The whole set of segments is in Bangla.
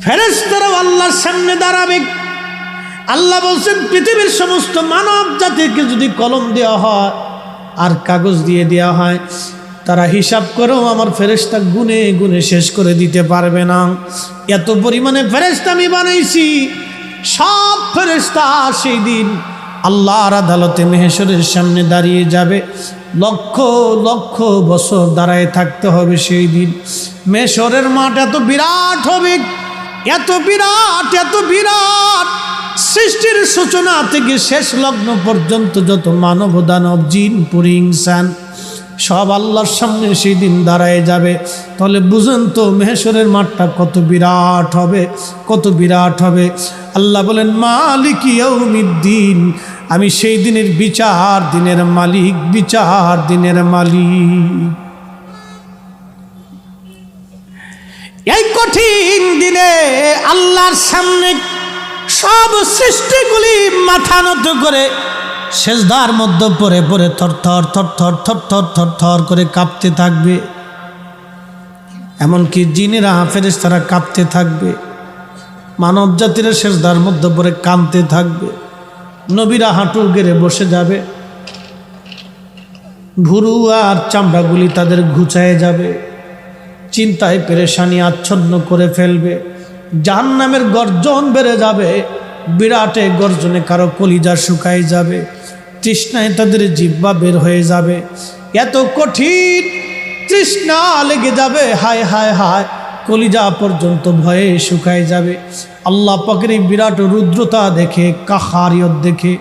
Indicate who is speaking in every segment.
Speaker 1: ফেরেশতারাও আল্লাহর সামনে দাঁড়াবে। আল্লাহ বলছেন পৃথিবীর সমস্ত মানব জাতিকে যদি কলম দেওয়া হয় আর কাগজ দিয়ে দেওয়া হয়, তারা হিসাব করেও আমার ফেরেশতা গুনে গুনে শেষ করে দিতে পারবে না। এত পরিমাণে ফেরেশতা আমি বানাইছি। সব ফেরেশতা সেই দিন আল্লাহর আদালতে মেহেশরের সামনে দাঁড়িয়ে যাবে। লক্ষ লক্ষ বছর দাঁড়ায় থাকতে হবে সেই দিন। মেহেশরের মাঠ এত বিরাট হবে, এত বিরাট, এত বিরাট। সৃষ্টির সূচনা থেকে শেষ লগ্ন পর্যন্ত যত মানব দানব জিন পুরি ইনসান সব আল্লাহর সামনে সেই দিন দাঁড়ায় যাবে। তাহলে বুঝেন তো মেহেশরের মাঠটা কত বিরাট হবে, কত বিরাট হবে। আল্লাহ বলেন মালিক ইয়াউমিদ্দিন, আমি সেই দিনের বিচার দিনের মালিক, বিচার দিনের মালিক। এই কঠিন দিনে আল্লাহর সামনে সব সৃষ্টিগুলি মাথা নত করে সেজদার মধ্যে পড়ে পড়ে থরথর থরথর থরথর থরথর করে কাঁপতে থাকবে। এমনকি জিনেরা ফেরেশতারা কাঁপতে থাকবে। মানব জাতিরা সেজদার মধ্যে পড়ে কাঁদতে থাকবে। নবীরা হাঁটু গেড়ে বসে যাবে। ভুরু আর চামড়াগুলি তাদের ঘুচায়ে যাবে। চিন্তায় পেরেশানি আচ্ছন্ন করে ফেলবে। জাহান্নামের গর্জন বেড়ে যাবে। বিরাটে গর্জনে কারো কলিজা শুকায় যাবে। তৃষ্ণায় তাদের জিহ্বা বের হয়ে যাবে। এত কঠিন তৃষ্ণা লেগে যাবে, হায় হায় হায়, কলিজা পর্যন্ত ভয়ে শুকায় যাবে। আল্লাহ পাকের এই বিরাট রুদ্রতা দেখে, কাহারিয়ত দেখে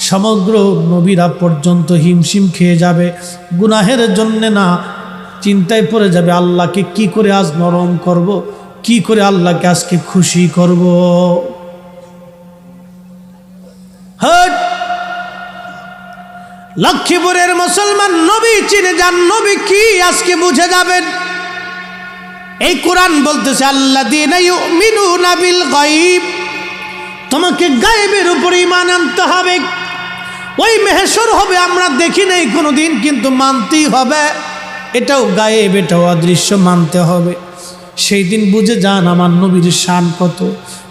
Speaker 1: সমগ্র নবীরা পর্যন্ত হিমশিম খেয়ে যাবে। গুনাহের জন্যে না, চিন্তায় পড়ে যাবে আল্লাহকে কি করে আজ নরম করব, কি করে আল্লাহকে আজকে খুশি করব। লক্ষ্মীপুরের মুসলমান নবী চিনে যান, নবী কি আজকে বুঝে যাবেন। এই কোরআন বলতেছে আল্লাযীনা ইউমিনুনা বিল গায়ব, তোমাকে গায়েবের উপর ঈমান আনতে হবে। ওই মেহেশর হবে আমরা দেখি নাই কোনোদিন, কিন্তু মানতেই হবে। এটাও গায়েব, এটাও অদৃশ্য, মানতে হবে। সেই দিন বুঝে যান আমার নবীর শান কত।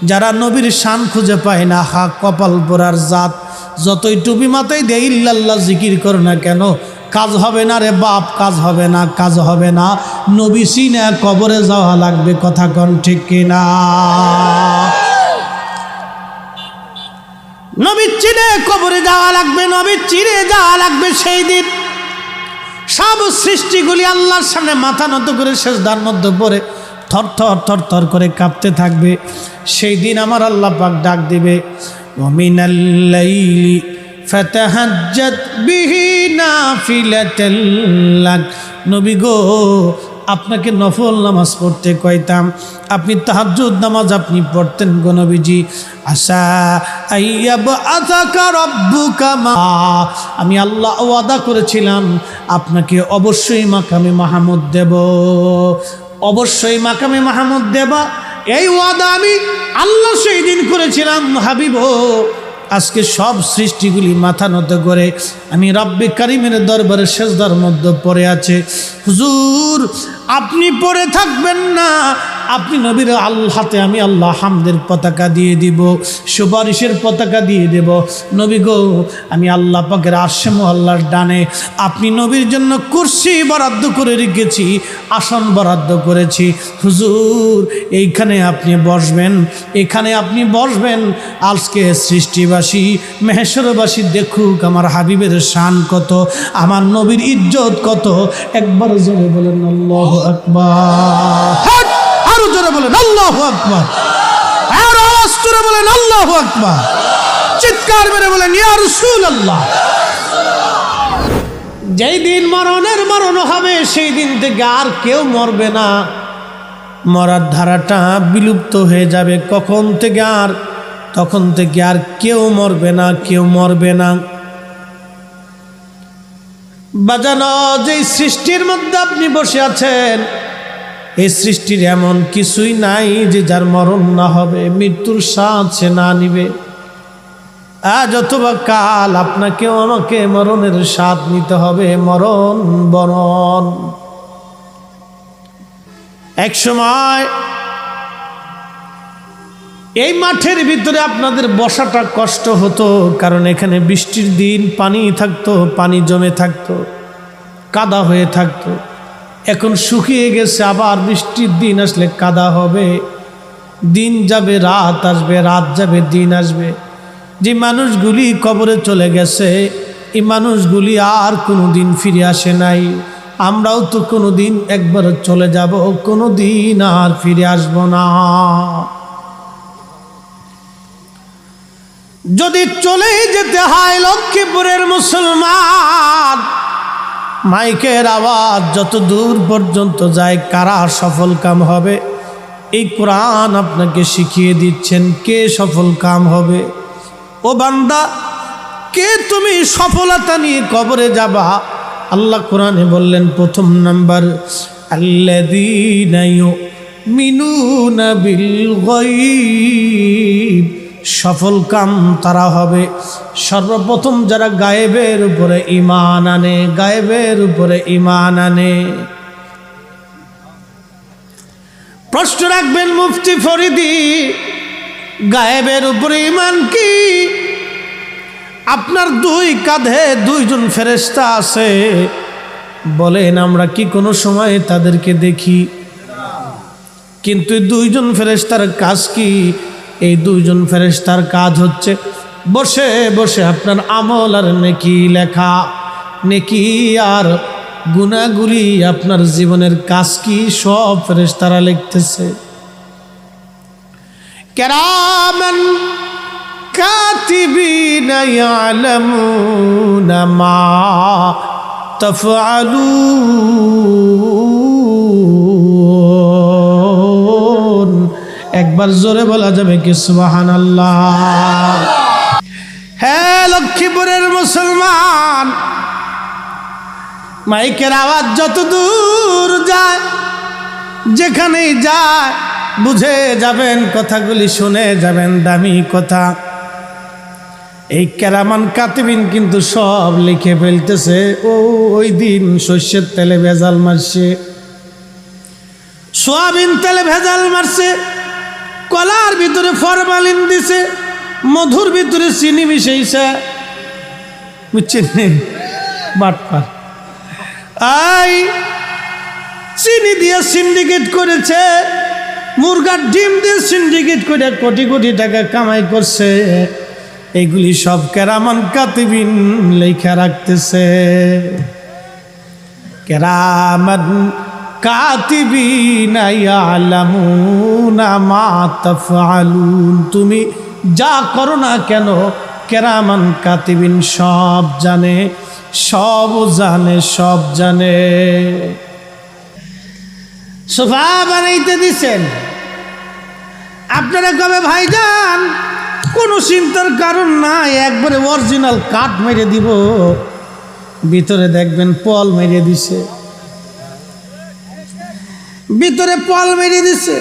Speaker 1: যারা নবীর শান খুঁজে পায় না, হা কপাল পোড়ার জাত। যতই টুপি মাথায় দিয়ে ইল্লাল্লাহ জিকির করো না কেন, কাজ হবে না রে বাপ, কাজ হবে না, কাজ হবে না। নবী চিনে কবরে যাওয়া লাগবে, কথা কোন ঠিক কিনা? নবী চিনে কবরে যাওয়া লাগবে, নবী চিনে যাওয়া লাগবে। সেই দিন সব সৃষ্টিগুলি আল্লাহর সামনে মাথা নত করে সেজদার মধ্যে পড়ে থর থর থর থর করে কাঁপতে থাকবে। সেই দিন আমার আল্লাহ পাক ডাক দিবে, ওমিনাল লাইলি ফাতাহাজ্জাত বিহি নাফিলাতাল লাক। নবী গো, আপনাকে নফল নামাজ পড়তে কইতাম, আপনি তাহাজ্জুদ নামাজ আপনি পড়তেন গো নবীজি। আসা আইয়াবআসাকা রাব্বুকা মা, আমি আল্লাহ ওয়াদা করেছিলাম আপনাকে অবশ্যই মাকামে মাহমুদ দেব, অবশ্যই মাকামে মাহমুদ দেব। এই ওয়াদা আমি আল্লাহ সেই দিন করেছিলাম। হাবিব, আজকে সব সৃষ্টিগুলি মাথা নত করে আমি রব্বে কারিমের দরবারে সেজদার মধ্যে পড়ে আছে। হুজুর, আপনি পড়ে থাকবেন না, আপনি নবীর হাতে আমি আল্লাহ হামদের পতাকা দিয়ে দিব, সুপারিশের পতাকা দিয়ে দেব। নবী গো, আমি আল্লাহ পাকের আরশে মুআল্লার ডানে আপনি নবীর জন্য কুরসি বরাদ্দ করে রেখেছি, আসন বরাদ্দ করেছি। হুজুর, এইখানে আপনি বসবেন, এখানে আপনি বসবেন। আজকে সৃষ্টিবাসী মেহেশরবাসী দেখুক আমার হাবিবের শান কত, আমার নবীর ইজ্জত কত। একবার জোরে বলেন আল্লাহু আকবার। আরো জোরে বলেন আল্লাহু আকবার। আর আওয়াজ করে বলেন আল্লাহু আকবার। চিৎকার মেরে বলেন ইয়া রাসূলুল্লাহ। যেই দিন মরণের মরণ হবে, সেই দিন থেকে আর কেউ মরবে না। মরার ধারাটা বিলুপ্ত হয়ে যাবে। তখন থেকে আর কেউ মরবে না, কেউ মরবে না। বাজানো, যে সৃষ্টির মধ্যে আপনি বসে আছেন, এই সৃষ্টির এমন কিছুই নাই যে যার মরণ না হবে, মৃত্যুর স্বাদ সে না নিবে। আজ অথবা কাল আপনাকেও আমাকে মরণের স্বাদ নিতে হবে। মরণ বরণ। এক সময় এই মাঠের ভিতরে আপনাদের বসাটা কষ্ট হতো, কারণ এখানে বৃষ্টির দিন পানি থাকতো, পানি জমে থাকতো, কাদা হয়ে থাকতো। এখন শুকিয়ে গেছে, আবার বৃষ্টির দিন আসলে কাদা হবে। দিন যাবে রাত আসবে, রাত যাবে দিন আসবে। যে মানুষগুলি কবরে চলে গেছে, এই মানুষগুলি আর কোনো দিন ফিরে আসে নাই। আমরাও তো কোনো দিন একবার চলে যাব, কোনো দিন আর ফিরে আসব না। যদি চলে যেতে হয় লক্ষ্মীপুরের মুসলমান, মাইকের আওয়াজ যত দূর পর্যন্ত যায়, কারা সফল কাম হবে? এই কোরআন আপনাকে শিখিয়ে দিচ্ছেন কে সফল কাম হবে। ও বান্দা, কে তুমি সফলতা নিয়ে কবরে যাবা? আল্লাহ কোরআনে বললেন প্রথম নাম্বার, আল্লাযীনা ইউমিনুনা বিল গায়ব। সফল কাম তারা হবে সর্বপ্রথম যারা গায়েবের উপরে ঈমান আনে, গায়েবের উপরে ঈমান আনে। প্রশ্ন রাখবেন মুফতি ফরিদি, গায়েবের উপরে ঈমান কি? আপনার দুই কাঁধে দুইজন ফেরেশতা আছে, বলেন আমরা কি কোনো সময় তাদেরকে দেখি? কিন্তু দুইজন ফেরেশতার কাজ কি? এই দুইজন ফেরেশতার কাজ হচ্ছে বসে বসে আপনার আমল আর নেকি লেখা। নেকি আর গুনাহগুলি, আপনার জীবনের কাজ কি, সব ফেরেশতারা লিখতেছে। কিরামান কাতিবিনা ইয়ালামুনা মা তাফআলুন। একবার জোরে বলা যাবে কি সুবহানাল্লাহ? হ্যাঁ লক্ষ্মীপুরের মুসলমান, মাইকের আওয়াজ যত দূর যায়, যেখানেই যায় বুঝে যাবেন, কথাগুলি শুনে যাবেন, দামি কথা। এই কেরামান কাতিবিন কিন্তু সব লিখে ফেলতেছে। ওই দিন সর্ষের তেলে ভেজাল মারছে, সোয়াবিন তেলে ভেজাল মারছে, কলার ভিতরে ফরমালিন দিছে, মধুর ভিতরে চিনি মিশাইছে, বুঝছেন? বাটপার আই চিনি দিয়ে সিন্ডিকেট করেছে, মুরগার ডিম দিয়ে সিন্ডিকেট করে কোটি কোটি টাকা কামাই করছে। এইগুলি সব কেরামান কাতিবিন লেখা রাখতেছে। কেরামান কাতিবিনা ইয়ালামুনা মা তাফআলুন। তুমি যা করো না কেন, কেরামান কাতিবিন সব জানে, সব জানে, সব জানে। সোফা বানাইতে দিছেন, আপনারা কবে ভাইজান কোনো চিন্তার কারণ নাই, একবারে অরিজিনাল কাঠ মেরে দিব। ভিতরে দেখবেন পল মেরে দিছে, ভিতরে পল মেরে দিছে।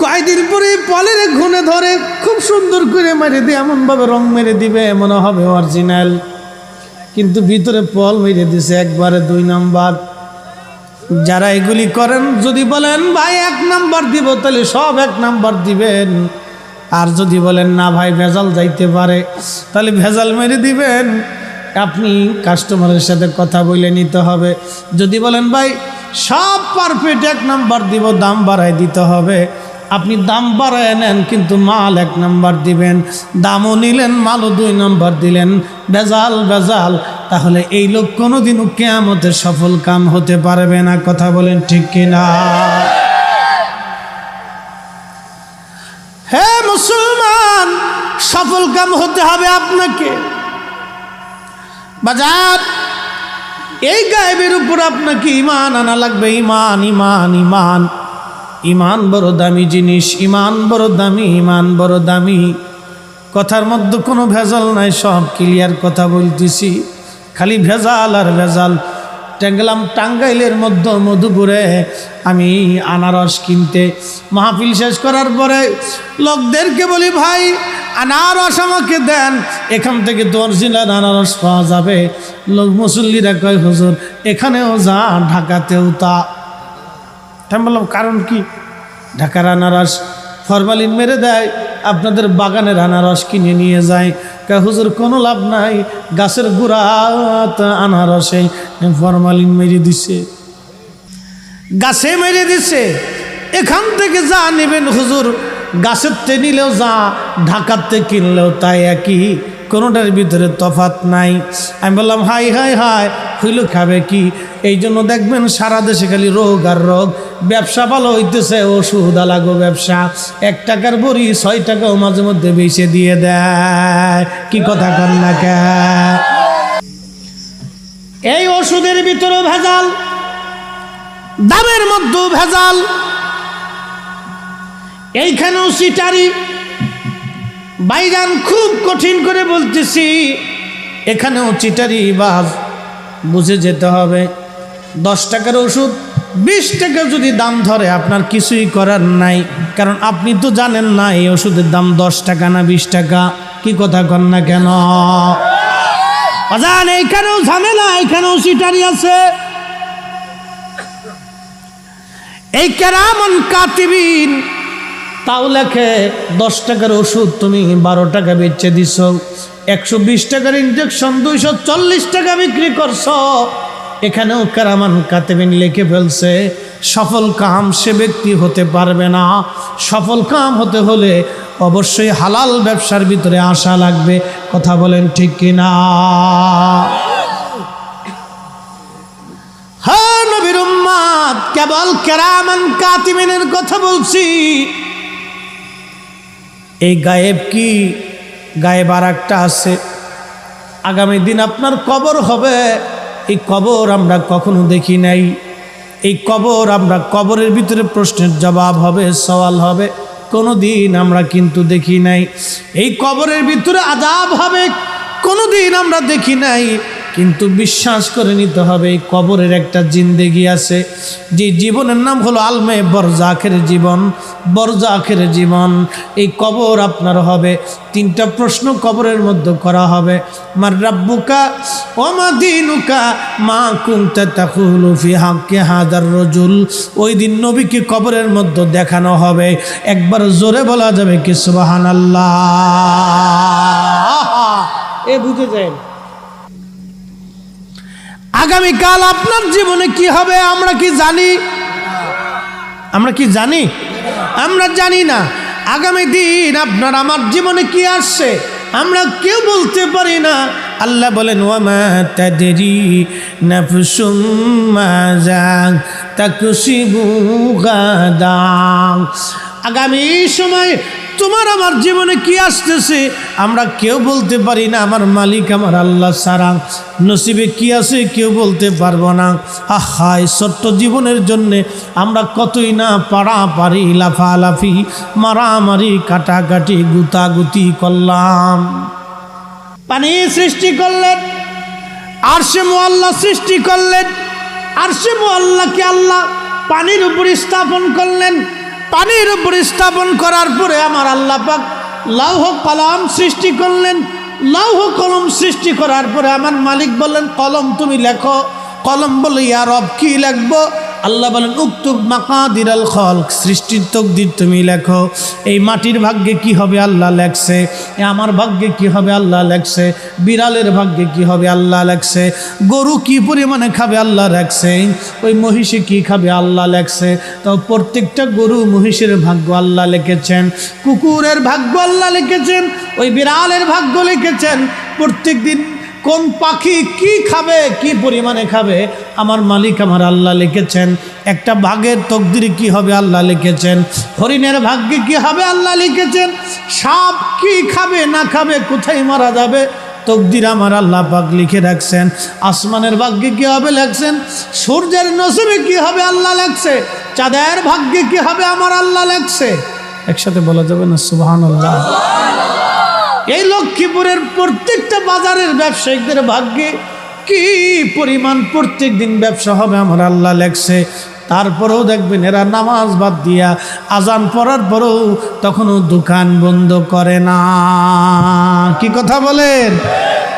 Speaker 1: কয়দিন পরে পলের ঘুনে ধরে খুব সুন্দর করে মেরে দিয়ে এমন ভাবে রং মেরে দিবে মনে হবে অরিজিনাল, কিন্তু ভিতরে পল মেরে দিছে একবারে 2 নাম্বার। যারা এগুলি করেন, যদি বলেন ভাই 1 নাম্বার দিব, তাহলে সব 1 নাম্বার দিবেন। আর যদি বলেন না ভাই ভেজাল যাইতে পারে, তাহলে ভেজাল মেরে দিবেন। আপনি কাস্টমারের সাথে কথা বলে নিতে হবে। যদি বলেন ভাই সব পারফেক্ট 1 নাম্বার দিব, দাম বাড়ায় দিতে হবে, আপনি দাম বাড়ায় নেন কিন্তু মাল 1 নাম্বার দিবেন। দামও নিলেন, মালও 2 নাম্বার দিলেন, ভেজাল ভেজাল, তাহলে এই লোক কোনোদিনও কিয়ামতে সফল কাম হতে পারবে না। কথা বলেন ঠিক কিনা? হে মুসলমান, সফল কাম হতে হবে আপনাকে। বাজার এই গায়েবের উপর আপনাকে ঈমান আনা লাগবে। ঈমান, ঈমান, ঈমান, ঈমান বড় দামি জিনিস, ঈমান বড় দামি, ঈমান বড় দামি। কথার মধ্যে কোনো ভেজাল নাই, সব ক্লিয়ার কথা বলতেছি, খালি ভেজাল আর ভেজাল। গেলাম টাঙ্গাইলের মধ্যে মধুপুরে আমি আনারস কিনতে। মাহফিল শেষ করার পরে লোকদেরকে বলি ভাই আনারস আমাকে দেন, এখান থেকে তো অরিজিনাল আনারস পাওয়া যাবে। লোক মুসল্লিরা কয় হুজুর এখানেও যা, ঢাকাতেও তা। আমি বললাম কারণ কি? ঢাকার আনারস ফরমালিন মেরে দেয়, আপনাদের বাগানের আনারস কিনে নিয়ে যায়। হুজুর কোনো লাভ নাই, গাছের গোড়াত আনারসে ফরমালিন মেরে দিছে, গাছে মেরে দিছে। এখান থেকে যা নেবেন হুজুর, গাছের তে নিলেও যা, ঢাকাতে কিনলেও তাই একই, কোনোটার ভিতরে তফাত নাই। আমি বললাম হাই হাই হাই, হইল খাবে কি? এই জন্য দেখবেন সারা দেশে খালি রোগ আর রোগ। ব্যবসা ভালো হইতেছে, ওষুধ আলাগো ব্যবসা। 1 টাকার বড়ি 6 টাকাও মাঝে মধ্যে বেশি দিয়ে দেয়। কি কথা কন না কে? এই ওষুধের ভিতরেও ভেজাল, দামের মধ্যেও ভেজাল, এইখানেও সিটারি। বাইগান খুব কঠিন করে বলতেছি, এখানেও চিটারি বাজ, বুঝে যেতে হবে। 10 টাকার ওষুধ 20 টাকা যদি দাম ধরে, আপনার কিছুই করার নাই, কারণ আপনি তো জানেন না এই ওষুধের দাম 10 টাকা না 20 টাকা। কি কথা কন না কেন? অজান এইখানেও ঝামেলা, এইখানেও চিটারি আছে। এই কেরামান কাতিবিন তাও লেখে 10 টাকার ওষুধ তুমি 12 টাকা বেচে দিছ, 120 টাকার ইনজেকশন 240 টাকা বিক্রি করছ। এখানেও কেরামান কাতিবিন লিখে ফেলছে, সফল কাম সে ব্যক্তি হতে পারবে না। সফল কাম হতে হলে অবশ্যই হালাল ব্যবসার ভিতরে আসা লাগবে। কথা বলেন ঠিক কিনা? হ্যাঁ নবীর উম্মত, কেবল কেরামান কাতিবিনের কথা বলছি। এই গায়েব কি? গায়েব আর একটা আছে। আগামী দিন আপনার কবর হবে, এই কবর আমরা কখনো দেখি নাই। এই কবর আমরা, কবরের ভিতরে প্রশ্নের জবাব হবে, সওয়াল হবে, কোনো দিন আমরা কিন্তু দেখি নাই। এই কবরের ভিতরে আযাব হবে, কোনো দিন আমরা দেখি নাই। কিন্তু বিশ্বাস করে নিতে হবে এই কবরের একটা জিন্দেগি আছে, যে জীবনের নাম হলো আলমে বরজাখের জীবন। বরজাখের জীবন, এই কবর আপনার হবে। 3টা প্রশ্ন কবরের মধ্যে করা হবে। মার রাব্বুকা ওয়া মা দীনুকা মা কুনতা তাকুলু ফি হাক্কি হাদার রাজুল। ওই দিন নবীকে কবরের মধ্যে দেখানো হবে। একবার জোরে বলা যাবে কি সুবহানাল্লাহ? এ বুঝে যায়। আগামীকাল আপনার জীবনে কি হবে আমরা কি জানি? আমরা কি জানি? আমরা জানি না। আগামী দিন আপনার আমার জীবনে কি আসছে আমরা কেউ বলতে পারি না। আল্লাহ বলেন, ওয়ামা তাদরি নাফসুম মাযা তাকসিবু গাদা। আগামী সময় তোমার আমার জীবনে কি আসতেছে আমরা কেউ বলতে পারি না, আমার মালিক আমার আল্লাহ ছাড়া। নসিবে কি আছে কেউ বলতে পারবো না। আহাই ছোট্ট জীবনের জন্যে আমরা কতই না পাড়াপাড়ি, লাফালাফি, মারামারি, কাটাকাটি, গুতাগুতি করলাম। পানি সৃষ্টি করলেন, আরশে মুআল্লা সৃষ্টি করলেন। আরশে মুআল্লাকে আল্লাহ পানির উপর স্থাপন করলেন। পানির উপর স্থাপন করার পরে আমার আল্লাহ পাক লৌহ কলম সৃষ্টি করলেন। লৌহ কলম সৃষ্টি করার পরে আমার মালিক বললেন, কলম তুমি লেখো। কলম বলে, ইয়া রব কি লিখবো? আল্লাহ বলেন, উক্তুব মাকাদিরাল খালক, সৃষ্টির তকদির তুমি লেখো। এই মাটির ভাগ্যে কি হবে আল্লাহ লেখছে, আমার ভাগ্যে কি হবে আল্লাহ লেখছে, বিড়ালের ভাগ্যে কি হবে আল্লাহ লেখছে, গরু কি পরিমাণে খাবে আল্লাহ লেখছে, ওই মহিষে কি খাবে আল্লাহ লেখছে। তো প্রত্যেকটা গরু মহিষের ভাগ্য আল্লাহ লিখেছেন, কুকুরের ভাগ্য আল্লাহ লিখেছেন, ওই বিড়ালের ভাগ্য লিখেছেন। প্রত্যেক দিন কোন পাখি কি খাবে, কি পরিমাণে খাবে আমার মালিক আমার আল্লাহ লিখেছেন। একটা বাঘের তকদির কি হবে আল্লাহ লিখেছেন, হরিণের ভাগ্যে কি হবে আল্লাহ লিখেছেন, সাপ কি খাবে না খাবে, কোথায় মারা যাবে তকদির আমার আল্লাহ পাক লিখে রাখছেন। আসমানের ভাগ্যে কি হবে লেখছেন, সূর্যের নসিবে কি হবে আল্লাহ লেখছে, চাঁদের ভাগ্যে কি হবে আমার আল্লাহ লেখছে। একসাথে বলা যাবে না সুবহানাল্লাহ? এই লক্ষ্মীপুরের প্রত্যেকটা বাজারের ব্যবসায়িকদের ভাগ্যে কি পরিমাণ প্রত্যেক দিন ব্যবসা হবে আমার আল্লাহ লেখছে। তারপরেও দেখবেন এরা নামাজ বাদ দিয়া আজান পড়ার পরেও তখনও দোকান বন্ধ করে না। কি কথা বলেন?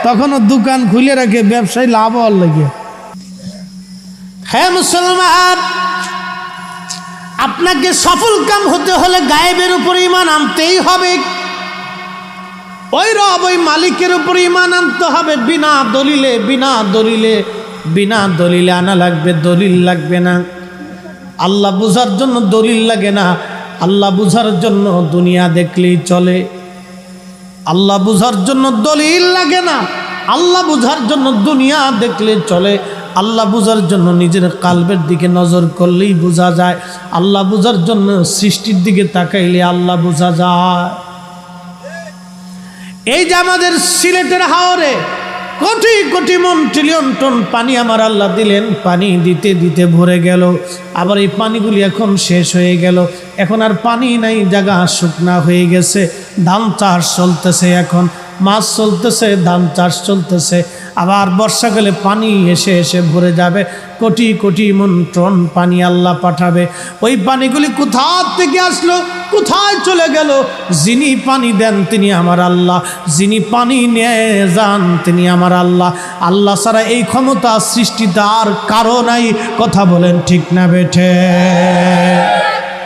Speaker 1: তখনও দোকান খুলে রাখে, ব্যবসায় লাভ হওয়ার লাগে। হ্যাঁ মুসলমান, আপনাকে সফল কাম হতে হলে গায়েবের উপর ঈমান আনতেই হবে। ওই রব ওই মালিকের উপর ঈমান আনতে হবে, বিনা দলিলে আনা লাগবে, দলিল লাগবে না। আল্লাহ বুঝার জন্য দলিল লাগে না, আল্লাহ বুঝার জন্য দুনিয়া দেখলেই চলে। আল্লাহ বুঝার জন্য দলিল লাগে না, আল্লাহ বুঝার জন্য দুনিয়া দেখলে চলে। আল্লাহ বুঝার জন্য নিজের কালবের দিকে নজর করলেই বোঝা যায়। আল্লাহ বুঝার জন্য সৃষ্টির দিকে তাকাইলে আল্লাহ বোঝা যায়। এই যে আমাদের সিলেটের হাওরে কোটি কোটি মন ট্রিলিয়ন টন পানি আমার আল্লাহ দিলেন, পানি দিতে দিতে ভরে গেল, আবার এই পানিগুলি এখন শেষ হয়ে গেল, এখন আর পানি নাই, জায়গা শুকনা হয়ে গেছে। ধান চাষ চলতেছে, এখন মাছ চলতেছে, ধান চাষ চলতেছে। আবার বর্ষাকালে পানি এসে এসে ভরে যাবে, কোটি কোটি মন টন পানি আল্লাহ পাঠাবে। ওই পানিগুলি কোথা থেকে আসলো, কোথায় চলে গেল? যিনি পানি দেন তিনি আমার আল্লাহ, যিনি পানি নিয়ে যান তিনি আমার আল্লাহ। আল্লাহ ছাড়া এই ক্ষমতা সৃষ্টিতে আর কারো নাই। কথা বলেন ঠিক না বেঠে?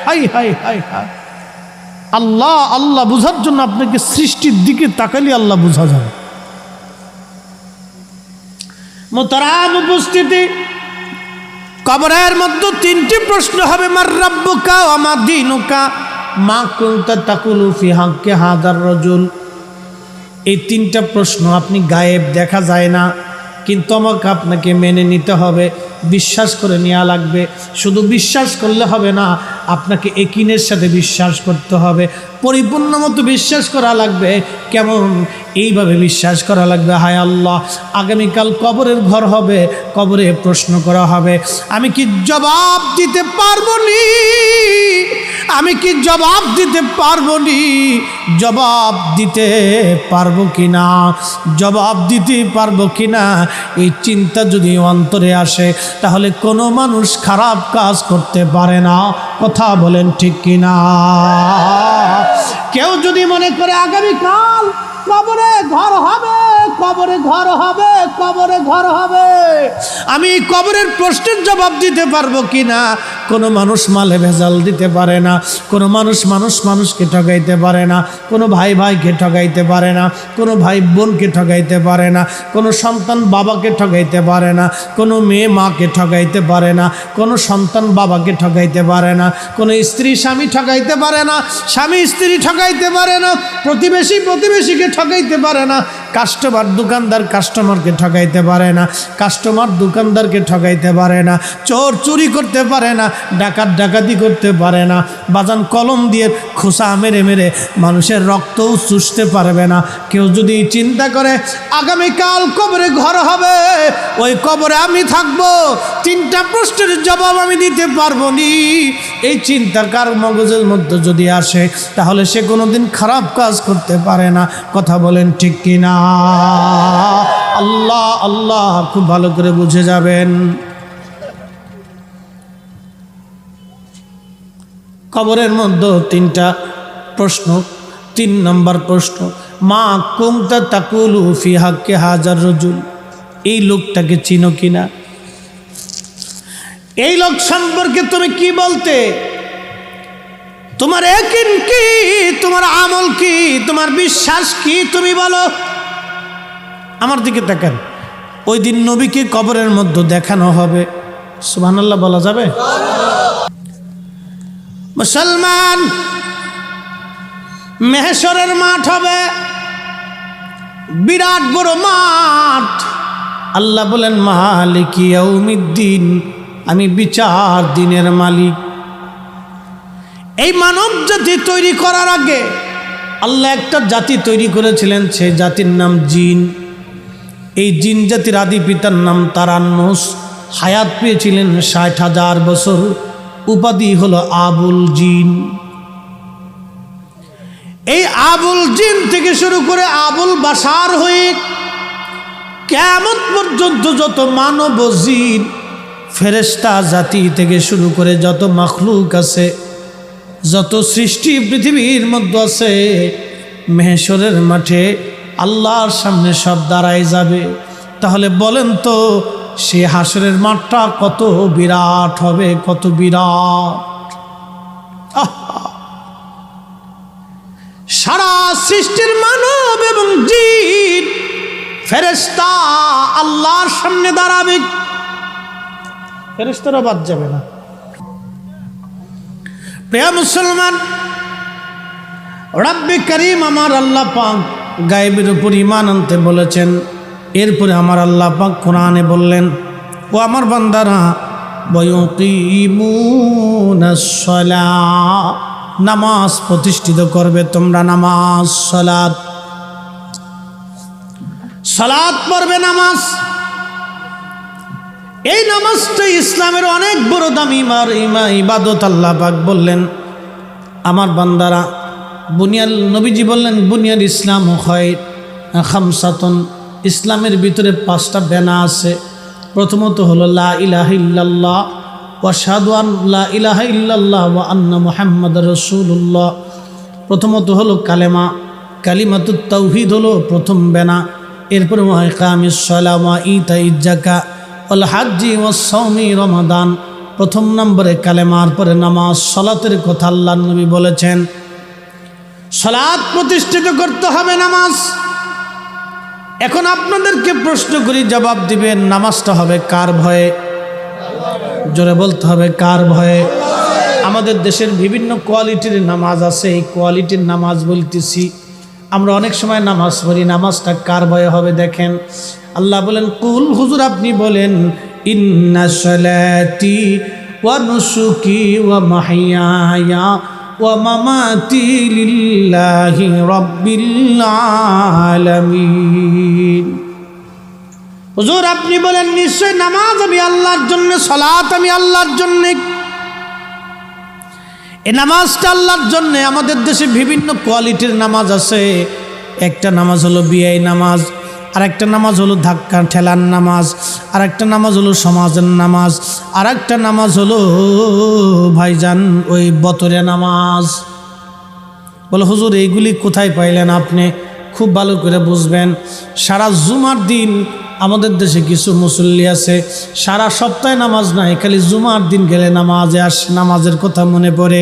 Speaker 1: হাই হাই হাই হাই। আল্লাহ আল্লাহ বুঝার জন্য আপনাকে সৃষ্টির দিকে তাকালে আল্লাহ বোঝা যাবে। মোহতারাম উপস্থিতি, কবরের মধ্যে তিনটি প্রশ্ন হবে, মার রাব্বুকা ওয়া মা দীনুকা মা কুনতা তাকুলু ফি হাক্কি হাযার রাজুল। এই তিনটা প্রশ্ন আপনি গায়েব, দেখা যায় না, কিন্তু আমাকে আপনাকে মেনে নিতে হবে, বিশ্বাস করে নেওয়া লাগবে। শুধু বিশ্বাস করলে হবে না, আপনাকে একিনের সাথে বিশ্বাস করতে হবে, পরিপূর্ণ মতো বিশ্বাস করা লাগবে। কেমন? এইভাবে বিশ্বাস করা লাগবে, হায় আল্লাহ আগামীকাল কবরের ঘর হবে, কবরে প্রশ্ন করা হবে, আমি কি জবাব দিতে পারবো নি? আমি কি জবাব দিতে পারবো নি? জবাব দিতে পারবো কিনা, জবাব দিতে পারবো কিনা, এই চিন্তা যদি অন্তরে আসে তাহলে কোনো মানুষ খারাপ কাজ করতে পারে না। কথা বলেন ঠিক কিনা? কেউ যদি মনে করে আগামীকাল কবরে ঘর হবে, কবরে ঘর হবে, কবরে ঘর হবে, আমি কবরের প্রশ্নের জবাব দিতে পারবো কিনা? কোনো মানুষ মালে ভেজাল দিতে পারে না, কোনো মানুষকে ঠকাইতে পারে না, কোনো ভাই ভাইকে ঠকাইতে পারে না, কোনো ভাই বোনকে ঠকাইতে পারে না, কোনো সন্তান বাবাকে ঠকাইতে পারে না, কোনো মেয়ে মাকে ঠকাইতে পারে না, কোনো সন্তান বাবাকে ঠকাইতে পারে না, কোনো স্ত্রী স্বামী ঠকাইতে পারে না, স্বামী স্ত্রী ঠকাইতে পারে না, প্রতিবেশী প্রতিবেশীকে ঠকাইতে পারে না, কাস্টমার দোকানদার কাস্টমারকে ঠকাইতে পারে না, কাস্টমার দোকানদারকে ঠকাইতে পারে না, চোর চুরি করতে পারে না, ডাকাত ডাকাতি করতে পারে না, বাজান কলম দিয়ে খোসা মেরে মেরে মানুষের রক্তও চুষতে পারবে না। কেউ যদি চিন্তা করে আগামীকাল কবরে ঘর হবে, ওই কবরে আমি থাকবো, তিনটা প্রশ্নের জবাব আমি দিতে পারবো নি, এই চিন্তা কার মগজের মধ্যে যদি আসে তাহলে সে কোনোদিন খারাপ কাজ করতে পারে না। কথা বলেন ঠিক কিনা? আল্লাহ আল্লাহ খুব ভালো করে বুঝে যাবেন। কবরের মধ্যে তিনটা প্রশ্ন। 3 নম্বর প্রশ্ন, মা কুনতা তাকুলু ফি হাক্কি হাযার রাজুল। এই লোকটাকে চিনো কিনা? এই লোক সম্পর্কে তুমি কি বলতে? তোমার ইয়াকিন কি, তোমার আমল কি, তোমার বিশ্বাস কি, তুমি বলো। আমার দিকে তাকান। ওই দিন নবীকে কবরের মধ্যে দেখানো হবে, সুবহানাল্লাহ বলা যাবে? মুসলমান, মেহশরের মাঠ হবে, বিরাট বড় মাঠ। আল্লাহ বলেন মালিক ইয়াউমিদ্দিন, আমি বিচার দিনের মালিক। এই মানব জাতি তৈরি করার আগে আল্লাহ একটা জাতি তৈরি করেছিলেন, সেই জাতির নাম জিন। এই জিন জাতির আদি পিতার নাম তারান্নুস, হায়াত পেয়েছিলেন 60,000 বছর, উপাধি হলো আবুল জিন। এই আবুল জিন থেকে শুরু করে আবুল বাশার হয়ে কিয়ামত পর্যন্ত যত মানব জিন ফেরেশতা জাতি থেকে শুরু করে যত মাখলুক আছে, যত সৃষ্টি পৃথিবীর মধ্যে আছে, মেহশরের মাঠে আল্লাহর সামনে সব দাঁড়ায় যাবে। তাহলে বলেন তো সে হাসরের মাঠটা কত বিরাট হবে, কত বিরাট। সারা সৃষ্টির মানব এবং জিন ফেরেশতা আল্লাহর সামনে দাঁড়াবে, ফেরেশতারা বাদ যাবে না। প্রিয় মুসলমান, রব্বে করিম আমার আল্লাহ পাক গায়েবের উপর ঈমান আনতে বলেছেন। এরপরে আমার আল্লাহ পাক কোরআনে বললেন, ও আমার বান্দারা ওয়ায়ুকিমুনাস সালাহ, নামাজ প্রতিষ্ঠিত করবে তোমরা। নামাজ সালাত পড়বে, নামাজ। এই নামাজটা ইসলামের অনেক বড় দামি ইবাদত। আল্লাহ পাক বললেন, আমার বান্দারা বুনিয়াল, নবীজি বললেন বুনিয়াল ইসলাম হয় খামসাতুন, ইসলামের ভিতরে 5টা বেনা আছে। প্রথমত হলো লা ইলাহা ইল্লাল্লাহ ওয়া আশহাদু আন লা ইলাহা ইল্লাল্লাহ ওয়া আন্না মুহাম্মাদুর রাসূলুল্লাহ। প্রথমত হলো কালেমা, কালিমাতুত তাওহীদ হলো প্রথম বেনা। এরপরে ওয়া ইকামিস সালাহ ওয়া ইতাইজ যাকাত ওয়াল হাজ্জি ওয়াস সাওমি রমাদান। প্রথম নম্বরে কালেমার পরে নামাজ, সালাতের কথা আল্লাহর নবী বলেছেন। সালাত প্রতিষ্ঠিত করতে হবে, নামাজ। এখন আপনাদেরকে প্রশ্ন করি, জবাব দিবেন, নামাজটা হবে কার ভয়ে? জোরে বলতে হবে, কার ভয়ে? আমাদের দেশের বিভিন্ন কোয়ালিটির নামাজ আছে, এই কোয়ালিটির নামাজ বলতেছি। আমরা অনেক সময় নামাজ পড়ি, নামাজটা কার ভয়ে হবে? দেখেন, আল্লাহ বলেন, কুল, হুজুর আপনি বলেন, ইন্না সালাতি ওয়া নুসুকি ওয়া মাহইয়ায়া ওয়া মামাতি লিল্লাহি রাব্বিল আলামিন। হুজুর আপনি বলেন, নিশ্চয় নামাজ আমি আল্লাহর জন্য, সালাত আমি আল্লাহর জন্য। এই নামাজটা আল্লাহর জন্য। আমাদের দেশে বিভিন্ন কোয়ালিটির নামাজ আছে। একটা নামাজ হলো বিয়ে নামাজ, আর একটা নামাজ হলো ধাক্কা ঠেলার নামাজ, আর একটা নামাজ হলো সমাজের নামাজ, আর একটা নামাজ হলো ভাইজান ওই বতরে নামাজ। বলে হুজুর এইগুলি কোথায় পাইলেন আপনি? খুব ভালো করে বুঝবেন। সারা জুমার দিন আমাদের দেশে কিছু মুসল্লি আছে, সারা সপ্তাহে নামাজ নাই, খালি জুমার দিন গেলে নামাজে নামাজের কথা মনে পড়ে,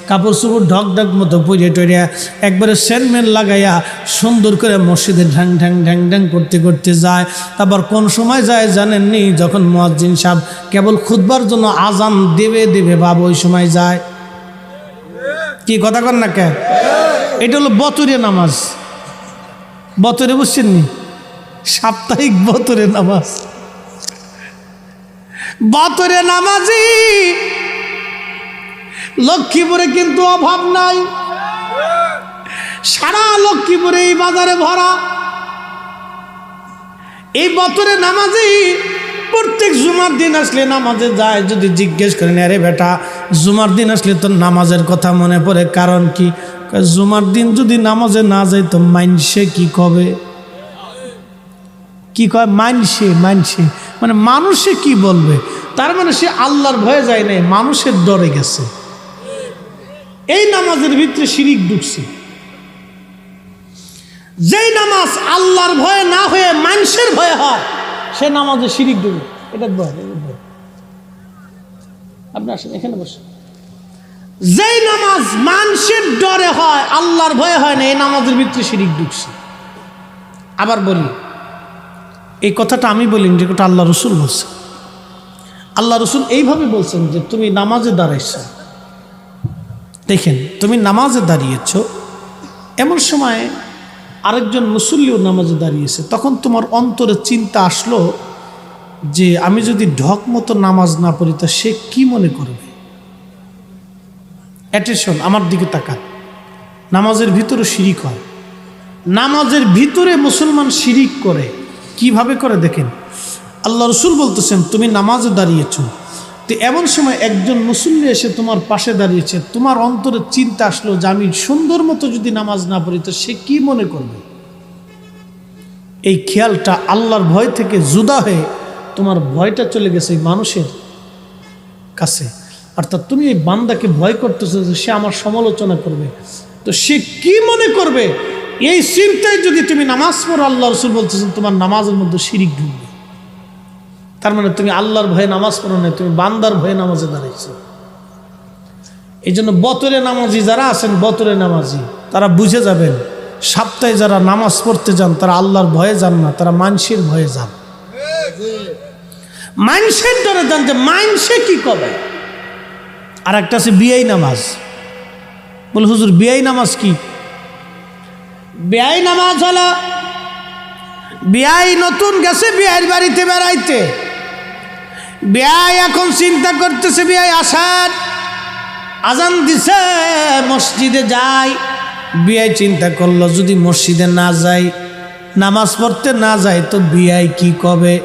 Speaker 1: কাপড় চোপড় ঢক ঢক মতো পরে টরিয়া একবারে সেনমেন লাগাইয়া সুন্দর করে মসজিদে ঢ্যাং ঢ্যাং ঢ্যাং ঢ্যাং করতে করতে যায়। তারপর কোন সময় যায় জানেননি? যখন মুয়াজ্জিন সাহেব কেবল খুতবার জন্য আজান দেবে বাবা, ওই সময় যায়। কি কথা কন না কে? এটা হলো বতরে নামাজ। বতরে বুঝছেন নি? সাপ্তাহিক বতরে নামাজ। বতরে নামাজি লক্ষ্মীপুরে কিন্তু অভাব নাই, সারা লক্ষ্মীপুরে এই বাজারে ভরা। এই বতরে নামাজি প্রত্যেক জুমার দিন আসলে নামাজে যায়। যদি জিজ্ঞেস করেন, আরে বেটা জুমার দিন আসলে তোর নামাজের কথা মনে পড়ে, কারণ কি? জুমার দিন যদি নামাজে না যায় তো মাইনসে কি কবে? কি কয়? মানসে মানে মানুষে কি বলবে? তার মানে সে আল্লাহর ভয়ে যায় নাই, মানুষের ডরে গেছে। এই নামাজের ভিতরে শিরিক ঢুকছে। যেই নামাজ আল্লাহর ভয়ে না হয়ে মানুষের ভয়ে হয়, সে নামাজে শিরিক ঢুকে। এটা ভয়, আপনি আসেন এখানে বসেন। যেই নামাজ মানুষের ডরে হয়, আল্লাহর ভয়ে হয় না, এই নামাজের ভিতরে শিরিক ঢুকছে। আবার বলি, এই কথাটা আমি বলিনি, যে কথা আল্লাহ রসুল বলছেন। আল্লাহ রসুল এইভাবে বলছেন যে তুমি নামাজে দাঁড়াইছ, দেখেন তুমি নামাজে দাঁড়িয়েছ, এমন সময় আরেকজন মুসল্লিও নামাজে দাঁড়িয়েছে। তখন তোমার অন্তরে চিন্তা আসলো যে আমি যদি ঢক মতো নামাজ না পড়ি তা সে কি মনে করবে? অ্যাটেনশন, আমার দিকে তাকান। নামাজের ভিতরে শিরিক হয়। নামাজের ভিতরে মুসলমান শিরিক করে। কিভাবে করে দেখেন, আল্লাহ রসুল বলতেছেন তুমি নামাজে দাঁড়িয়েছ, তো এমন সময় একজন মুসল্লি এসে তোমার পাশে দাঁড়িয়েছে, তোমার অন্তরে চিন্তা আসলো যে আমি সুন্দর মতো যদি নামাজ না পড়ি তো সে কি মনে করবে? এই খেয়ালটা আল্লাহর ভয় থেকে জুদা হয়ে তোমার ভয়টা চলে গেছে এই মানুষের কাছে। অর্থাৎ তুমি এই বান্দাকে ভয় করতেছো যে সে আমার সমালোচনা করবে, তো সে কি মনে করবে? এই চিন্তায় যদি তুমি নামাজ পড়ো, আল্লাহ রসুল বলতেছেন তোমার নামাজের মধ্যে শিরিক ঢুকবে। তার মানে তুমি আল্লাহর ভয়ে নামাজ পড়ো না, তুমি বান্দার ভয়ে নামাজে দাঁড়াইছো। এই জন্য বতরে নামাজি যারা আছেন, বতরে নামাজি তারা বুঝে যাবেন, সপ্তাহে যারা নামাজ পড়তে যান তারা আল্লাহর ভয়ে যান না, তারা মানুষের ভয়ে যান। মানুষের ডরে যান যে মানুষে কি কবে। আর একটা আছে বিয়াই নামাজ। বলে হুজুর বিয়াই নামাজ কি? বিয়াই নামাজ হলো বিয়াই নতুন গেছে বিয়াইয়ের বাড়িতে বেড়াইতে, বিয়াই এখন চিন্তা করতেছে বিয়াই আসার, আজান দিছে মসজিদে যাই। বিয়াই চিন্তা করলো যদি মসজিদে না যাই, নামাজ পড়তে না যাই তো বিয়াই কি কবে,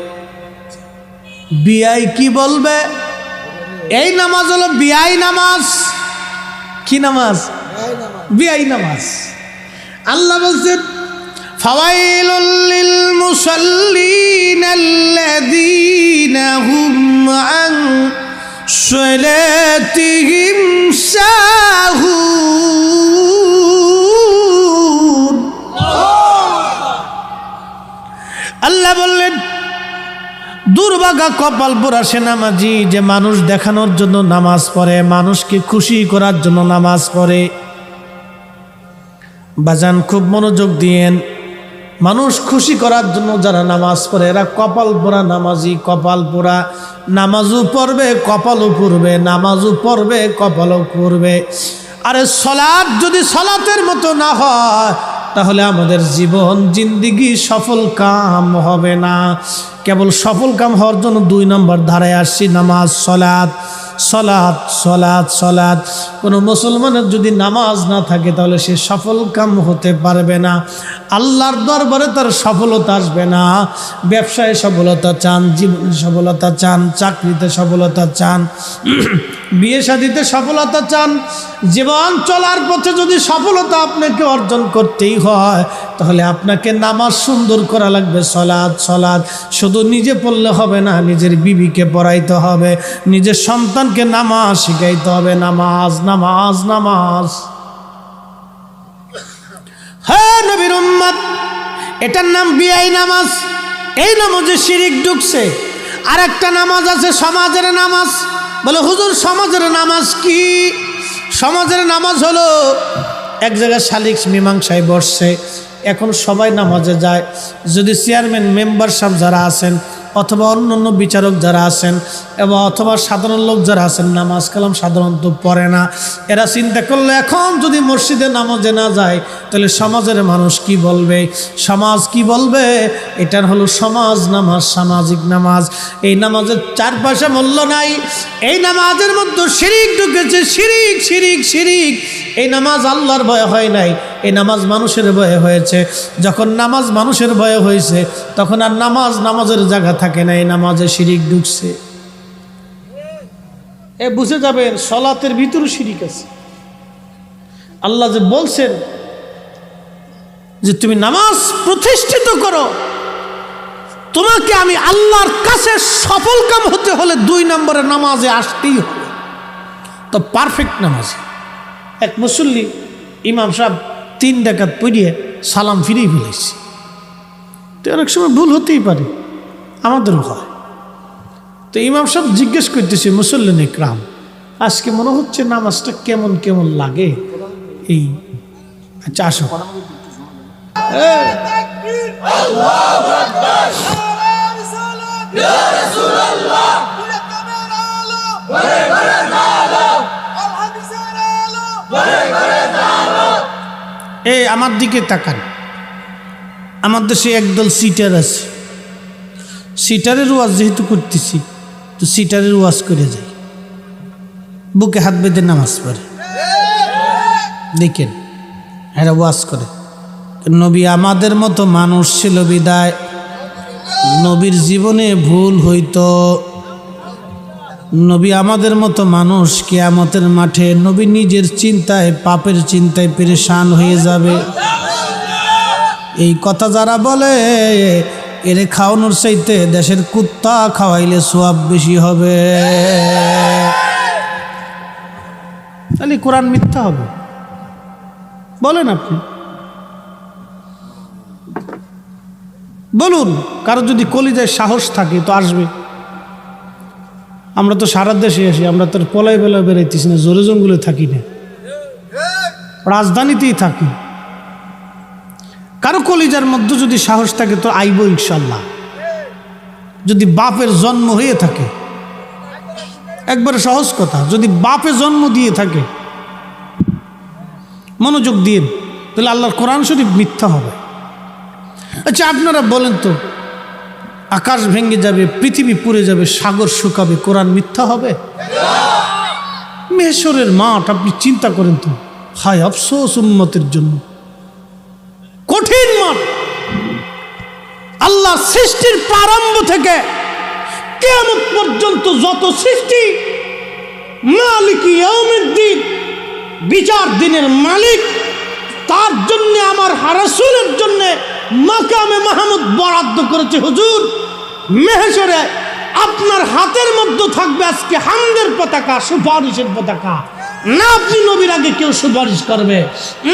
Speaker 1: বিয়াই কি বলবে। এই নামাজ হলো বিয়াই নামাজ। কি নামাজ? বিয়াই নামাজ। আল্লাহ বলছেন ফাওয়াইলুল লিল মুসাল্লিন আল্লাযীনা হুম আন সালাতিহিম সাহুন। আল্লাহ বললেন দুর্ভাগা কপাল পোড়া সে নামাজি যে মানুষ দেখানোর জন্য নামাজ পড়ে, মানুষকে খুশি করার জন্য নামাজ পড়ে। বাজান খুব মনোযোগ দিয়েন, মানুষ খুশি করার জন্য যারা নামাজ পড়ে এরা কপাল পোড়া নামাজি। কপাল পোড়া, নামাজও পড়বে কপালও পড়বে, নামাজও পড়বে কপালও পড়বে। আরে সলাৎ যদি সলাতের মতো না হয় তাহলে আমাদের জীবন জিন্দিগি সফল কাম হবে না। কেবল সফল কাম হওয়ার জন্য 2 নম্বর ধারায় আসছি, নামাজ, সলাৎ। সলাৎ সলাৎ সলাৎ। কোনো মুসলমানের যদি নামাজ না থাকে তাহলে সে সফল কাম হতে পারবে না, আল্লাহর দরবারে তার সফলতা আসবে না। ব্যবসায় সফলতা চান, জীবনে সফলতা চান, চাকরিতে সফলতা চান, বিয়ে শাদীতে সফলতা চান, জীবন চলার পথে যদি সফলতা আপনাকে অর্জন করতেই হয় তাহলে আপনাকে নামাজ সুন্দর করা লাগবে। সলাৎ সলাৎ। শুধু নিজে পড়লে হবে না, নিজের বিবিকে পড়াইতে হবে, নিজের সন্তানকে নামাজ শিখাইতে হবে। নামাজ নামাজ নামাজ। হ্যাঁ নবীর উম্মত, এটার নাম বিয়াই নামাজ। এই নামাজে শিরিক ঢুকছে। আর একটা নামাজ আছে সমাজের নামাজ। বলে হুজুর সমাজের নামাজ কি? সমাজের নামাজ হলো এক জায়গায় শালিক মীমাংসায় বসছে, এখন সবাই নামাজে যায়। যদি চেয়ারম্যান মেম্বার সাহেব যারা আছেন অথবা অন্যান্য বিচারক যারা আছেন এবং অথবা সাধারণ লোক যারা আছেন নামাজ কালাম সাধারণত পড়ে না, এরা চিন্তা করলে এখন যদি মসজিদে নামাজে না যায় তাহলে সমাজের মানুষ কি বলবে, সমাজ কি বলবে। এটার হলো সমাজ নামাজ, সামাজিক নামাজ। এই নামাজের 4 পয়সা মূল্য নাই। এই নামাজের মধ্যে শিরিক ঢুকেছে, শিরিক শিরিক শিরিক। এই নামাজ আল্লাহর ভয়ে হয় নাই, এই নামাজ মানুষের ভয়ে হয়েছে। যখন নামাজ মানুষের ভয়ে হয়েছে তখন আর নামাজ নামাজের জায়গা থাকে না, এই নামাজে শিরিক ঢুকছে। বুঝে যাবেন সলাতের ভিতরে শিরিক আছে। আল্লাহ যে বলছেন যে তুমি নামাজ প্রতিষ্ঠিত করো, তোমাকে আমি আল্লাহর কাছে সফল কাম হতে হলে 2 নম্বরে নামাজে আসতেই হবে। তো পারফেক্ট নামাজ। এক মুসল্লি ইমাম সাহেব 3 রাকাত পড়িয়ে সালাম ফিরিয়ে ফেলেছে। তো অনেক সময় ভুল হতেই পারে, আমাদেরও হয়। তো ইমাম সাহেব জিজ্ঞেস করতেছে মুসল্লিন ইকরাম, আজকে মনে হচ্ছে নামাজটা কেমন কেমন লাগে। এই আচ্ছা আসো। এই আমার দিকে তাকান। আমার দেশে একদল সিটার আছে, সিটারের ওয়াজ যেহেতু করতেছি তো সিটারের ওয়াজ করে যাই, বুকে হাত বেঁধে নামাজ পড়ে। দেখেন এরা ওয়াজ করে। নবী আমাদের মতো মানুষ ছিল বিদায় নবীর জীবনে ভুল হইতো। নবী আমাদের মতো মানুষ, কিয়ামতের মাঠে নবী নিজের চিন্তায় পাপের চিন্তায় পেরেশান হয়ে যাবে। এই কথা যারা বলে এর খাওয়ানোর চাইতে দেশের কুত্তা খাওয়াইলে সোয়াব বেশি হবে। তাহলে কোরআন মিথ্যা হবে বলেন আপনি? বলুন, কারো যদি কলিজায় সাহস থাকে তো আসবে। আমরা তো সারা দেশে আসি, আমরা তো পলাই বেলা বেড়াইতেছি না, জোরে জঙ্গলে থাকি না, রাজধানীতেই থাকি। কারো কলিজার মধ্যে যদি সাহস থাকে তো আইব ইনশাল্লাহ। যদি বাপের জন্ম হয়ে থাকে, একবারে সহজ কথা, যদি বাপে জন্ম দিয়ে থাকে, মনোযোগ দিয়ে, তাহলে আল্লাহর কোরআন শরীফ মিথ্যা হবে। আচ্ছা আপনারা বলেন তো, আকাশ ভেঙে যাবে, পৃথিবী পুড়ে যাবে, সাগর শুকাবে, কোরআন মিথ্যা হবে? মেহেশরের মাঠ আপনি চিন্তা করেন তো, হায় আফসোস উম্মতের জন্য, কঠিন মাঠ। আল্লাহ সৃষ্টির প্রারম্ভ থেকে কিয়ামত পর্যন্ত যত সৃষ্টি, মালিক ইয়াউমিদ্দিন, বিচার দিনের মালিক, তার জন্য আমার রাসূলের জন্য মাকামে মাহমুদ বরাদ্দ করেছে। হুজুর, মেহেশরে আপনার হাতের মধ্যে থাকবে আজকে হামদের পতাকা, সুপারিশের পতাকা। না আপনি নবীর আগে কেউ সুপারিশ করবে,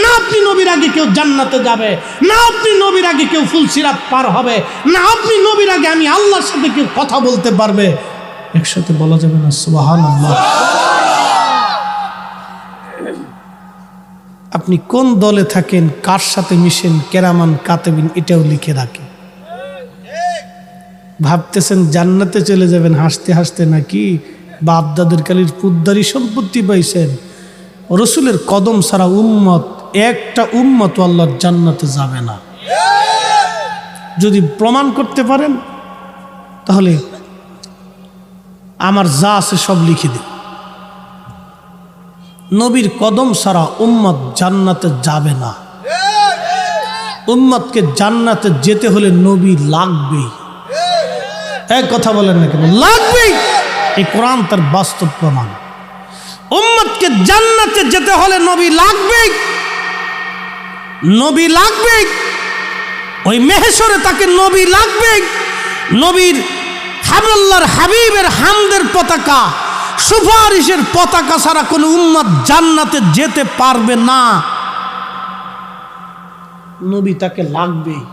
Speaker 1: না আপনি নবীর আগে কেউ জান্নাতে যাবে, না আপনি নবীর আগে কেউ ফুলসিরাত পার হবে, না আপনি নবীর আগে আমি আল্লাহর সাথে কেউ কথা বলতে পারবে। একসাথে বলা যাবে না সুবহানাল্লাহ? আপনি কোন দলে থাকেন, কার সাথে মিশেন, কেরামান কাতেবিন এটাও লিখে রাখে। ভাবতেছেন জান্নাতে চলে যাবেন হাসতে হাসতে, নাকি বাপদাদের কালির পুদ্দারি সম্পত্তি পাইছেন? রসুলের কদম ছাড়া উম্মত, একটা উম্মত আল্লাহর জান্নাতে যাবে না। যদি প্রমাণ করতে পারেন তাহলে আমার যা আছে সব লিখে দিন। নবীর কদম ছাড়া উম্মত জান্নাতে যাবে না। উম্মতকে জান্নাতে যেতে হলে নবী লাগবেই। এক কথা বলেন না কেন? লাগবেই। এই কোরআন তার বাস্তব প্রমাণ। উম্মতকে জান্নাতে যেতে হলে নবী লাগবেই, নবী লাগবেই। ওই মেহেশরে তাকে নবী লাগবেই। নবীর আল্লাহর হাবিবের হামদের পতাকা, সুপারিশের পতাকা ছাড়া কোনো উম্মত জান্নাতে যেতে পারবে না। নবী তাকে লাগবেই।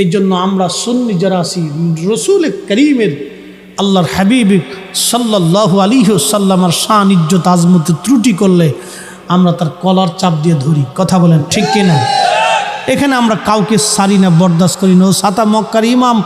Speaker 1: এই জন্য আমরা সুন্নি যারা আছি, রসুল করিমের আল্লাহর হাবিব সাল্লাল্লাহু আলাইহি ওয়াসাল্লামের শান ইজ্জত আজমতে ত্রুটি করলে আমরা তার কলার চাপ দিয়ে ধরি। কথা বলেন ঠিক কিনা? এখানে আমরা কাউকে সারি না, বরদাস্ত করি না। ও সাতা মক্কার ইমাম,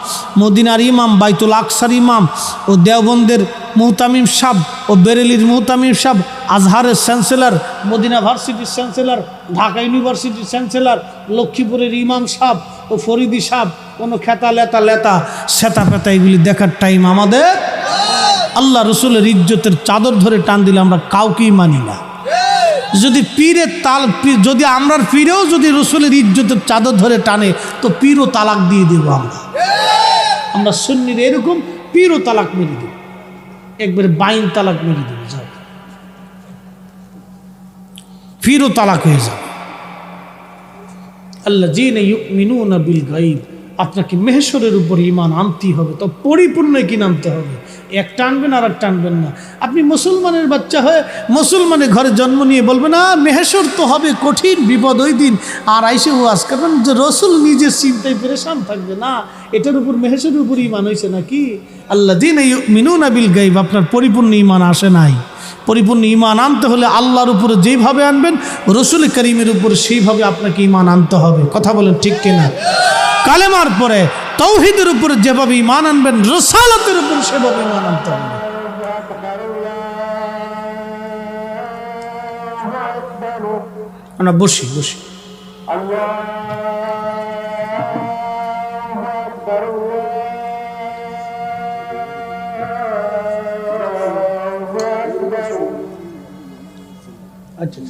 Speaker 1: মদিনার ইমাম, বাইতুল আকসার ইমাম, ও দেওবন্দের মুহতামিম সাহেব, ও বেরেলির মুহতামিম সাহেব, আজহারের চ্যান্সেলর, মদিনা ভার্সিটির চ্যান্সেলর, ঢাকা ইউনিভার্সিটির চ্যান্সেলর, লক্ষ্মীপুরের ইমাম সাহেব, ও ফরিদি সাহেব, কোনো খেতা লেতা সেতা পেতা এগুলি দেখার টাইম আমাদের? আল্লাহ রসুলের ইজ্জতের চাদর ধরে টান দিলে আমরা কাউকেই মানি না। যদি পীরের যদি আমরা পীরেও যদি রসুলের ইজ্জতের চাদর ধরে টানে তো পীরও তালাক দিয়ে দেবো। আমরা সুন্নির এরকম পীরও তালাক মেরে দেব, একবারে বাইন তালাক মেরে দেবো, যাও পীরও তালাক হয়ে যাবে। আল্লাযীনা ইউমিনুনা বিল গায়ব। আপনাকে মেহেশরের উপর ঈমান আনতেই হবে, তো পরিপূর্ণ কি আনতে হবে। একটা আনবেন আর একটা আনবেন না। আপনি মুসলমানের বাচ্চা হয়ে মুসলমানের ঘরে জন্ম নিয়ে বলবেন না মেহেশর তো হবে কঠিন বিপদ ওই দিন, আর আইসে ওয়াজ করবেন যে রসুল নিজের চিন্তায় পেরেশান থাকবে না। এটার উপর মেহেশরের উপর ঈমান হয়েছে নাকি? আল্লাযীনা ইউমিনুনা বিল গায়ব। আপনার পরিপূর্ণ ঈমান আসে নাই। পরিপূর্ণ ঈমান আনতে হলে আল্লাহর উপরে যেইভাবে আনবেন, রসুল করিমের উপরে সেইভাবে আপনাকে ঈমান আনতে হবে। কথা বলেন ঠিক কিনা? কালেমার পরে তাওহীদের উপরে যেভাবে ঈমান আনবেন, রিসালাতের উপর সেভাবে ঈমান আনতে হবে। আমরা বসি আচ্ছা।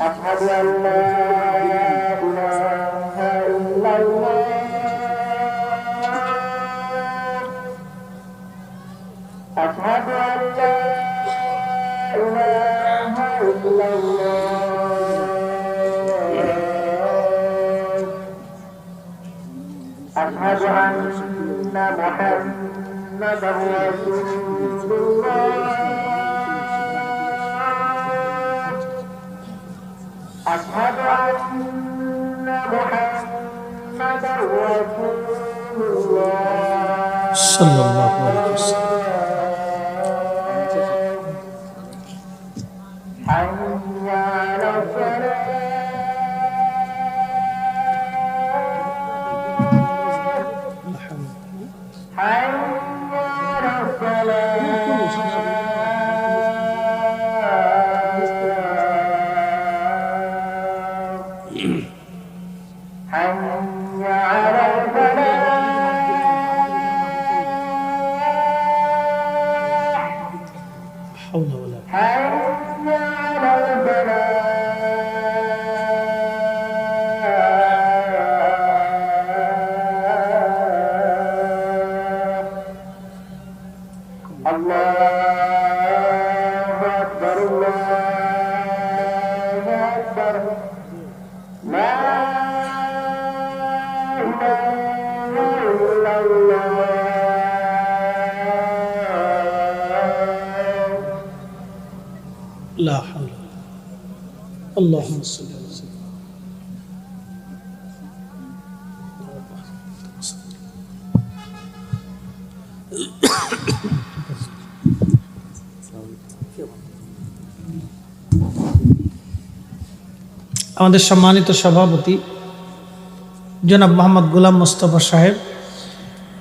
Speaker 2: أشهد أن محمدا رسول الله أشهد أن محمدا رسول الله
Speaker 1: صلى الله عليه وسلم
Speaker 2: أكبر لا إله إلا الله
Speaker 1: لا حول اللهم صل على سيدنا আমাদের সম্মানিত সভাপতি জনাব মোহাম্মদ গোলাম মোস্তফা সাহেব,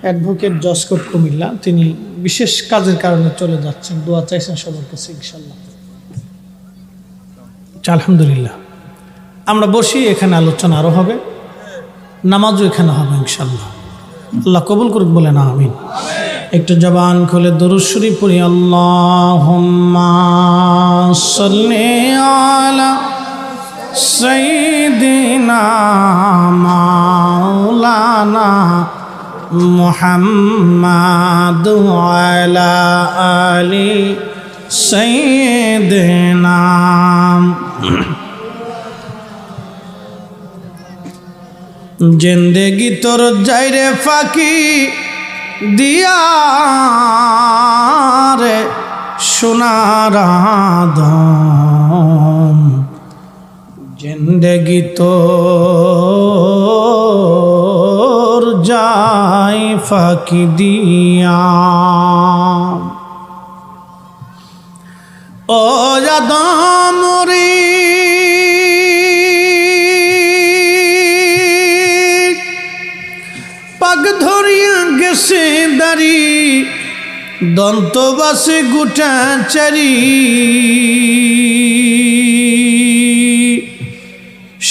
Speaker 1: অ্যাডভোকেট জজকোর্ট কুমিল্লা, তিনি বিশেষ কাজের কারণে চলে যাচ্ছেন। দোয়া চাইছেন সবার কাছে ইনশাল্লাহ। আলহামদুলিল্লাহ, আমরা বসি, এখানে আলোচনা আরও হবে, নামাজও এখানে হবে ইনশাল্লাহ। আল্লাহ কবুল করুক, বলে না আমিন। একটু জবান খুলে দরুদ শরীফ পড়ি। আল্লাহুম্মা সাল্লি আলা সাইয়্যিদিনা মাওলানা মুহাম্মাদ ওয়া আলা আলি সাইয়্যিদিনা। জিন্দেগি তোর যাইরে ফাঁকি দিয়া রে সোনার আদম, জিন্দেগি তোর যাই ফাঁকি দিয়া। ও আদম রে পাগ ধরিয়া গেছে দাড়ি, দন্তবাসে গোটা চারি,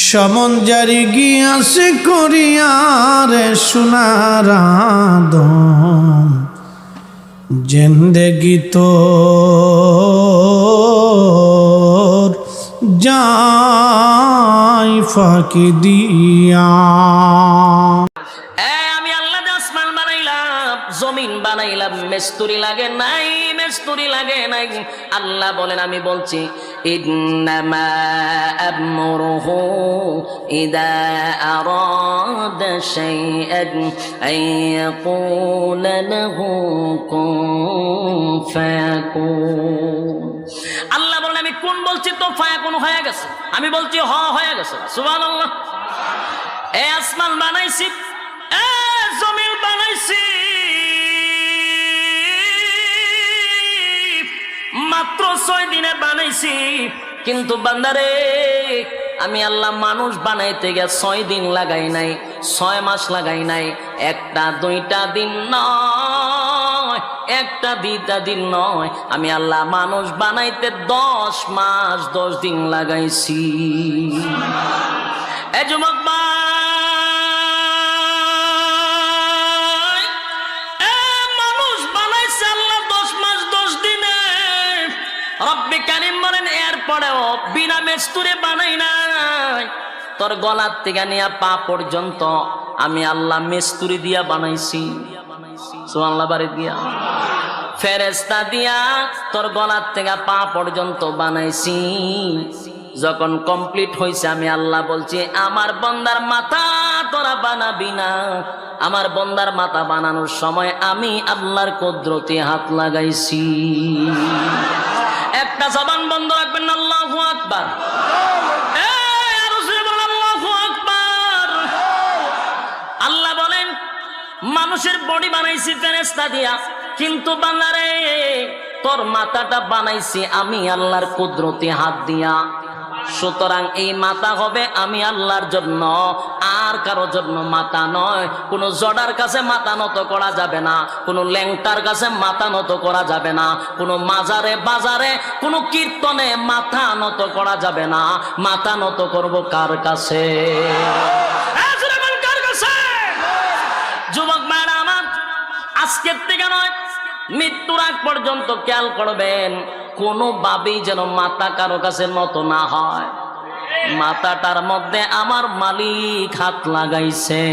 Speaker 1: সমন জারি গিয়াছে করিয়ারে সোনার আদম, জিন্দেগি তোর যাই ফাঁকি দিয়া।
Speaker 3: জমিন বানাইলাম, মেস্তুরি লাগে নাই, মেস্তুরি লাগে নাই। আল্লাহ বলেন, আমি বলছি ইন্নামা আমরুহু ইযা আরাদা শাইআন আইয়াকুলা লাহু কুন ফায়াকুন। আল্লাহ বলেন, আমি কোন বলছি তো ফায়াকুন হয়ে গেছে, আমি বলছি হ হয়ে গেছে। সুবহানাল্লাহ। এ আসমান বানাইছি, এ জমিন বানাইছি, মাত্র 6 দিনে বানাইছি। কিন্তু বান্দারে, আমি আল্লাহ মানুষ বানাইতে গিয়ে 6 দিন লাগাই নাই, 6 মাস লাগাই নাই, 1-2 দিন নয়, 1-2 দিন নয়, আমি আল্লাহ মানুষ বানাইতে 10 মাস 10 দিন লাগাইছি। এ যুবক রব্বে কারীম বলেন, এরপরেও বিনা মেস্তুরে বানাই নাই, তোর গলার থেকে নিয়ে পা পর্যন্ত আমি আল্লাহ মেস্তুরি দিয়া বানাইছি। সুবহানাল্লাহ। বাড়ি দিয়া ফেরেশতা দিয়া তোর গলার থেকে পা পর্যন্ত বানাইছি। যখন কমপ্লিট হয়েছে, আমি আল্লাহ বলছি, আমার বন্দার মাথা তোরা বানাবি না। আমার বন্দার মাথা বানানোর সময় আমি আল্লাহর কুদরতে হাত লাগাইছি। একটা জবান বন্ধ রাখবেন না, আল্লাহু আকবার। আল্লাহু আকবার। আল্লাহ বলেন, মানুষের বডি বানাইছি ফেরেশতা দিয়া, কিন্তু বান্দারে তোর মাথাটা বানাইছি আমি আল্লাহর কুদরতে হাত দিয়া। সুতরাং এই মাথা হবে আমি আল্লাহর জন্য, আর কারো জন্য মাথা নয়। কোনো জড়ার কাছে মাথা নত করা যাবে না, কোনো ল্যাংটার কাছে মাথা নত করা যাবে না, কোনো মাজারে বাজারে কোনো কীর্তনে মাথা নত করা যাবে না। মাথা নত করব কার কাছে? যুবক ভাইরা আমার, আজকের থেকে নয়, মৃত্যুর আগ পর্যন্ত খেয়াল করবেন, কোনোভাবেই যেন মাথা কারো কাছে নত না হয়। মাথাটার মধ্যে আমার মালিক হাত লাগাইছে।